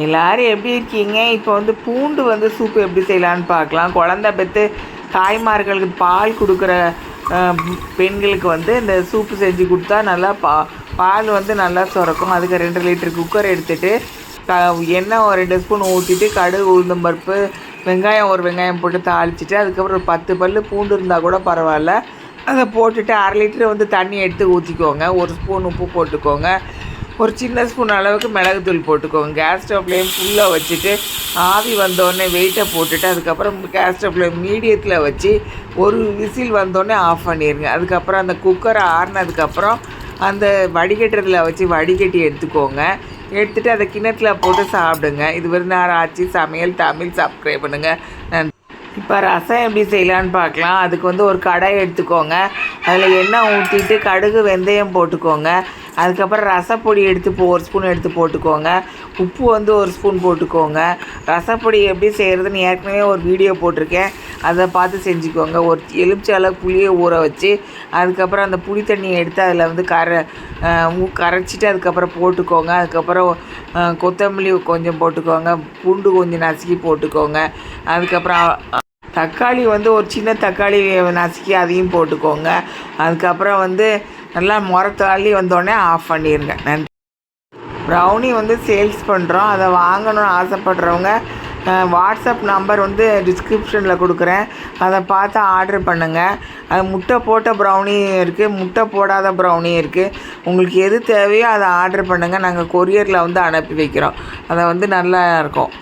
எல்லாரும் எப்படி இருக்கீங்க? இப்போ வந்து பூண்டு வந்து சூப்பு எப்படி செய்யலான்னு பார்க்கலாம். குழந்தை பெற்று தாய்மார்களுக்கு பால் கொடுக்குற பெண்களுக்கு வந்து இந்த சூப்பு செஞ்சு கொடுத்தா நல்லா பால் வந்து நல்லா சுரக்கும். அதுக்கு 2 லிட்டர் குக்கர் எடுத்துகிட்டு எண்ணெய் ஒரு 2 ஸ்பூன் ஊற்றிட்டு கடுகு, உளுந்தம் பருப்பு, வெங்காயம் ஒரு வெங்காயம் போட்டு தாளிச்சிட்டு அதுக்கப்புறம் ஒரு 10 பல் பூண்டு இருந்தால் கூட பரவாயில்ல, அதை போட்டுட்டு 1/2 லிட்டர் வந்து தண்ணி எடுத்து ஊற்றிக்கோங்க. 1 ஸ்பூன் உப்பு போட்டுக்கோங்க. ஒரு சின்ன ஸ்பூன் அளவுக்கு மிளகுத்தூள் போட்டுக்கோங்க. கேஸ் ஸ்டவ் ஃப்ளேம் ஃபுல்லாக வச்சுட்டு ஆவி வந்தோடனே வெயிட்டை போட்டுட்டு அதுக்கப்புறம் கேஸ் ஸ்டவ் ஃப்ளேம் மீடியத்தில் வச்சு ஒரு விசில் வந்தோடனே ஆஃப் பண்ணிடுங்க. அதுக்கப்புறம் அந்த குக்கரை ஆறினதுக்கப்புறம் அந்த வடிகட்டுறதில் வச்சு வடிகட்டி எடுத்துக்கோங்க. எடுத்துகிட்டு அதை கிணத்துல போட்டு சாப்பிடுங்க. இது நேரம் ஆச்சு. சமையல் தமிழ் சப்ஸ்கிரைப் பண்ணுங்கள். நன்றி. இப்போ ரசம் எப்படி செய்யலான்னு பார்க்கலாம். அதுக்கு வந்து ஒரு கடாய் எடுத்துக்கோங்க. அதில் எண்ணெய் ஊற்றிட்டு கடுகு, வெந்தயம் போட்டுக்கோங்க. அதுக்கப்புறம் ரசப்பொடி எடுத்து 1 ஸ்பூன் எடுத்து போட்டுக்கோங்க. உப்பு வந்து 1 ஸ்பூன் போட்டுக்கோங்க. ரசப்பொடி எப்படி செய்கிறதுன்னு ஏற்கனவே ஒரு வீடியோ போட்டிருக்கேன், அதை பார்த்து செஞ்சுக்கோங்க. ஒரு எலுமிச்சை அளவு புளியை ஊற வச்சு அதுக்கப்புறம் அந்த புளி தண்ணியை எடுத்து அதில் வந்து கரைச்சிட்டு அதுக்கப்புறம் போட்டுக்கோங்க. அதுக்கப்புறம் கொத்தமல்லி கொஞ்சம் போட்டுக்கோங்க. பூண்டு கொஞ்சம் நசுக்கி போட்டுக்கோங்க. அதுக்கப்புறம் தக்காளி வந்து ஒரு சின்ன தக்காளி நசுக்கி அதையும் போட்டுக்கோங்க. அதுக்கப்புறம் வந்து நல்லா முறத்தாளி வந்தோடனே ஆஃப் பண்ணிடுங்க. நன்றி. ப்ரௌனி வந்து சேல்ஸ் பண்ணுறோம். அதை வாங்கணும்னு ஆசைப்படுறவங்க வாட்ஸ்அப் நம்பர் வந்து டிஸ்கிரிப்ஷனில் கொடுக்குறேன், அதை பார்த்து ஆர்டர் பண்ணுங்கள். அது முட்டை போட்ட ப்ரௌனி இருக்குது, முட்டை போடாத ப்ரௌனி இருக்குது. உங்களுக்கு எது தேவையோ அதை ஆர்டர் பண்ணுங்கள். நாங்கள் கொரியரில் வந்து அனுப்பி வைக்கிறோம். அதை வந்து நல்லா இருக்கும்.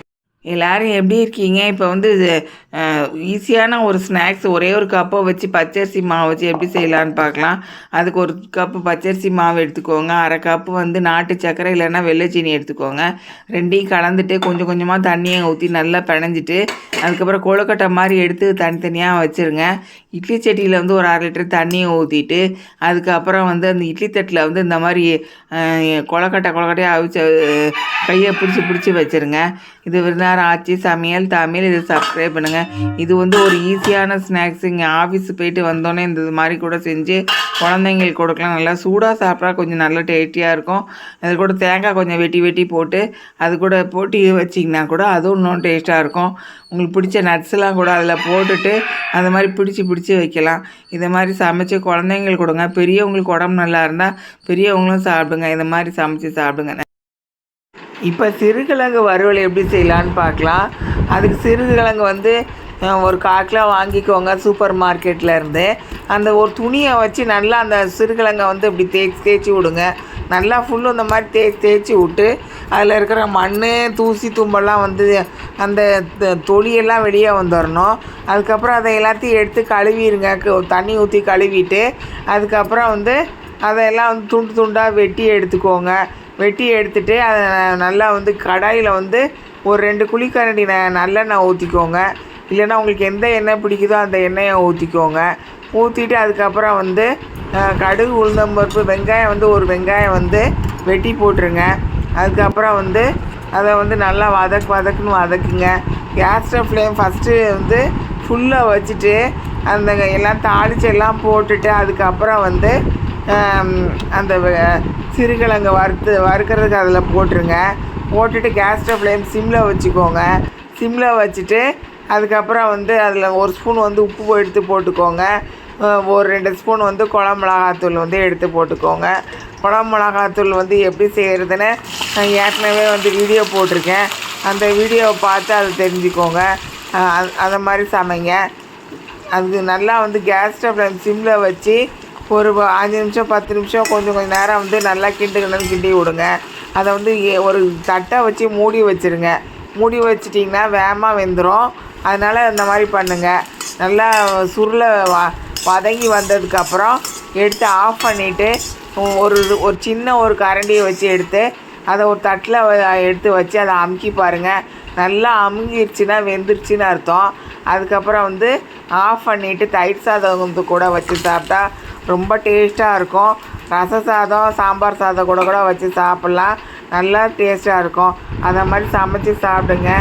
எல்லோரும் எப்படி இருக்கீங்க? இப்போ வந்து ஈஸியான ஒரு ஸ்நாக்ஸ் ஒரே ஒரு கப்பை வச்சு பச்சரிசி மாவு வச்சு எப்படி செய்யலான்னு பார்க்கலாம். அதுக்கு 1 கப்பு பச்சரிசி மாவு எடுத்துக்கோங்க. 1/2 கப்பு வந்து நாட்டு சர்க்கரை இல்லைன்னா வெள்ளைச்சீனி எடுத்துக்கோங்க. 2ஐயும் கலந்துட்டு கொஞ்சம் கொஞ்சமாக தண்ணியை ஊற்றி நல்லா பிணைஞ்சிட்டு அதுக்கப்புறம் கொழுக்கட்டை மாதிரி எடுத்து தனித்தனியாக வச்சுருங்க. இட்லி சட்டியில் வந்து ஒரு 1/2 லிட்டர் தண்ணியை ஊற்றிட்டு அதுக்கப்புறம் வந்து அந்த இட்லி தட்டில் வந்து இந்த மாதிரி கொழுக்கட்டையாக அவிச்சு கையை பிடிச்சி வச்சுருங்க. இது நேரம் ஆச்சு. சமையல் தமிழ், இதை சப்ஸ்கிரைப் பண்ணுங்கள். இது வந்து ஒரு ஈஸியான ஸ்நாக்ஸ். இங்கே ஆஃபீஸ் போயிட்டு வந்தோடனே இந்த மாதிரி கூட செஞ்சு குழந்தைங்களுக்கு கொடுக்கலாம். நல்லா சூடாக சாப்பிட்டா கொஞ்சம் நல்லா டேஸ்டியாக இருக்கும். அது கூட தேங்காய் கொஞ்சம் வெட்டி போட்டு அது கூட போட்டு வச்சிங்கன்னா கூட அதுவும் இன்னும் டேஸ்ட்டாக இருக்கும். உங்களுக்கு பிடிச்ச நட்ஸ்லாம் கூட அதில் போட்டுட்டு அந்த மாதிரி பிடிச்சி வைக்கலாம். இதை மாதிரி சமைச்சு குழந்தைங்களுக்கு கொடுங்க. பெரியவங்களுக்கு உடம்பு நல்லா இருந்தால் பெரியவங்களும் சாப்பிடுங்க. இந்த மாதிரி சமைச்சு சாப்பிடுங்க. இப்போ சிறுகிழங்கு வறுவல் எப்படி செய்யலான்னு பார்க்கலாம். அதுக்கு சிறுகிழங்கு வந்து ஒரு 1/4 கிலோ வாங்கிக்கோங்க சூப்பர் மார்க்கெட்லேருந்து. அந்த ஒரு துணியை வச்சு நல்லா அந்த சிறுகிழங்கை வந்து இப்படி தேய்ச்சி விடுங்க. நல்லா ஃபுல்லும் இந்த மாதிரி தேய்ச்சி விட்டு அதில் இருக்கிற மண், தூசி, தும்பெல்லாம் வந்து அந்த தொலியெல்லாம் வெளியே வந்துடணும். அதுக்கப்புறம் அதை எல்லாத்தையும் எடுத்து கழுவிடுங்க. தண்ணி ஊற்றி கழுவிட்டு அதுக்கப்புறம் வந்து அதையெல்லாம் வந்து துண்டாக வெட்டி எடுத்துக்கோங்க. வெட்டி எடுத்துகிட்டு அதை நல்லா வந்து கடாயில் வந்து ஒரு 2 குழிக்கரண்டி நல்லெண்ணெய் ஊற்றிக்கோங்க. இல்லைன்னா உங்களுக்கு எந்த எண்ணெய் பிடிக்குதோ அந்த எண்ணெயை ஊற்றிக்கோங்க. ஊற்றிட்டு அதுக்கப்புறம் வந்து கடுகு, உளுந்தம்பருப்பு, வெங்காயம் வந்து ஒரு வெங்காயம் வந்து வெட்டி போட்டுருங்க. அதுக்கப்புறம் வந்து அதை வந்து நல்லா வதக்குன்னு வதக்குங்க. கேஸ் ஸ்டவ் ஃப்ளேம் ஃபஸ்ட்டு வந்து ஃபுல்லாக வச்சுட்டு அந்த எல்லாம் தாளித்து எல்லாம் போட்டுட்டு அதுக்கப்புறம் வந்து அந்த சிறுகிழங்கை வறுக்கிறதுக்கு அதில் போட்டுருங்க. போட்டுட்டு கேஸ் ஸ்டவ் ஃப்ளேம் சிம்மில் வச்சுக்கோங்க. சிம்மில் வச்சுட்டு அதுக்கப்புறம் வந்து அதில் 1 ஸ்பூன் வந்து உப்பு எடுத்து போட்டுக்கோங்க. ஒரு 2 ஸ்பூன் வந்து குழம்பு மிளகாத்தூள் வந்து எடுத்து போட்டுக்கோங்க. குழம்பு மிளகாத்தூள் வந்து எப்படி செய்கிறதுன்னு நான் ஏற்கனவே வந்து வீடியோ போட்டிருக்கேன். அந்த வீடியோவை பார்த்து அதை தெரிஞ்சுக்கோங்க. அதை மாதிரி சமைங்க. அது நல்லா வந்து கேஸ் ஸ்டவ் ஃப்ளேம் சிம்மில் வச்சு ஒரு 5 நிமிஷம் 10 நிமிஷம் கொஞ்சம் நேரம் வந்து நல்லா கிண்டி விடுங்க. அதை வந்து ஒரு தட்டை வச்சு மூடி வச்சுருங்க. மூடி வச்சிட்டிங்கன்னா வேகமாக வெந்துடும். அதனால் இந்த மாதிரி பண்ணுங்கள். நல்லா சுருளை வதங்கி வந்ததுக்கப்புறம் எடுத்து ஆஃப் பண்ணிவிட்டு ஒரு சின்ன ஒரு கரண்டியை வச்சு எடுத்து அதை ஒரு தட்டில் எடுத்து வச்சு அதை அமுக்கி பாருங்கள். நல்லா அமுங்கிடுச்சுன்னா வெந்துருச்சுன்னு அர்த்தம். அதுக்கப்புறம் வந்து ஆஃப் பண்ணிவிட்டு தயிர் சாதம் வந்து கூட வச்சு சாப்பிட்டா ரொம்ப டேஸ்ட்டாக இருக்கும். ரச சாதம், சாம்பார் சாதம் கூட வச்சு சாப்பிட்லாம். நல்லா டேஸ்ட்டாக இருக்கும். அதை மாதிரி சமைச்சி சாப்பிடுங்க.